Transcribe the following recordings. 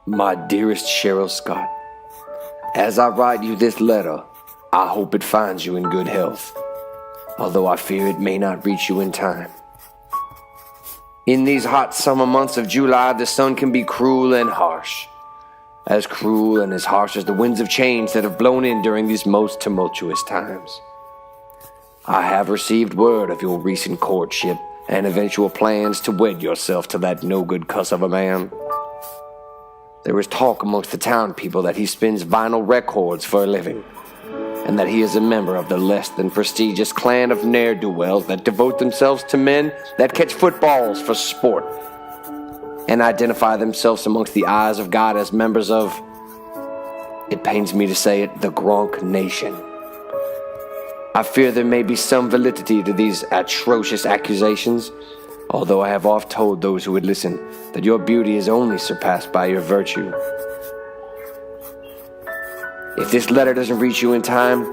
My dearest Cheryl Scott, as I write you this letter, I hope it finds you in good health, although I fear it may not reach you in time. In these hot summer months of July, the sun can be cruel and harsh. As cruel and as harsh as the winds of change that have blown in during these most tumultuous times. I have received word of your recent courtship and eventual plans to wed yourself to that no-good cuss of a man. There is talk amongst the town people that he spins vinyl records for a living, and that he is a member of the less than prestigious clan of ne'er-do-wells that devote themselves to men that catch footballs for sport, and identify themselves amongst the eyes of God as members of, it pains me to say it, the Gronk Nation. I fear there may be some validity to these atrocious accusations, although I have oft told those who would listen that your beauty is only surpassed by your virtue. If this letter doesn't reach you in time,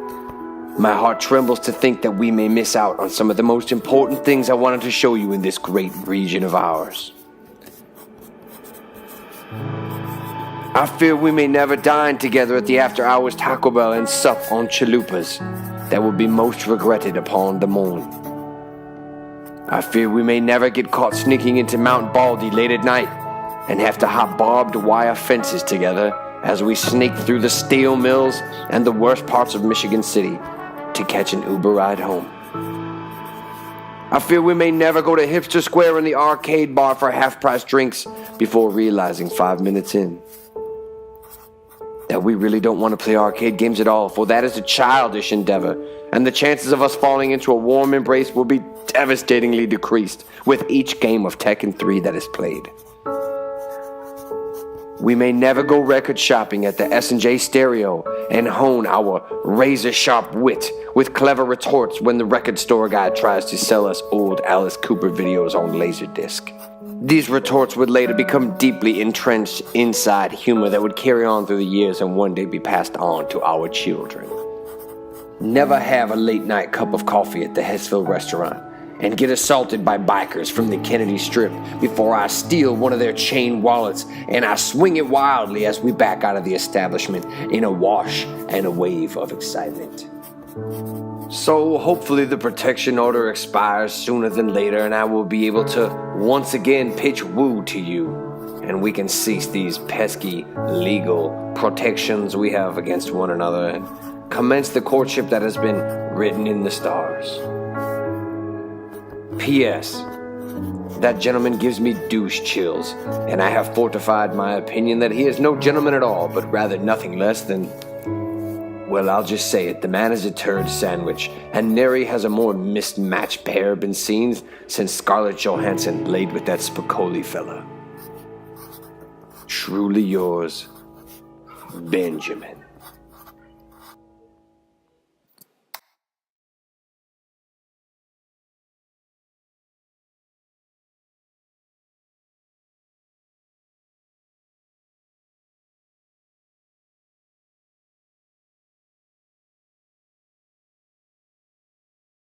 my heart trembles to think that we may miss out on some of the most important things I wanted to show you in this great region of ours. I fear we may never dine together at the after-hours Taco Bell and sup on chalupas that will be most regretted upon the morn. I fear we may never get caught sneaking into Mount Baldy late at night and have to hop barbed wire fences together as we sneak through the steel mills and the worst parts of Michigan City to catch an Uber ride home. I fear we may never go to Hipster Square in the arcade bar for half-price drinks before realizing 5 minutes in that we really don't want to play arcade games at all, for that is a childish endeavor, and the chances of us falling into a warm embrace will be devastatingly decreased with each game of Tekken 3 that is played. We may never go record shopping at the S&J Stereo and hone our razor-sharp wit with clever retorts when the record store guy tries to sell us old Alice Cooper videos on Laserdisc. These retorts would later become deeply entrenched inside humor that would carry on through the years and one day be passed on to our children. Never have a late-night cup of coffee at the Hessville restaurant and get assaulted by bikers from the Kennedy Strip before I steal one of their chain wallets and I swing it wildly as we back out of the establishment in a wash and a wave of excitement. So hopefully the protection order expires sooner than later and I will be able to once again pitch woo to you and we can cease these pesky legal protections we have against one another and commence the courtship that has been written in the stars. P.S. That gentleman gives me douche chills, and I have fortified my opinion that he is no gentleman at all, but rather nothing less than, well, I'll just say it, the man is a turd sandwich, and nary has a more mismatched pair been seen since Scarlett Johansson laid with that Spicoli fella. Truly yours, Benjamin.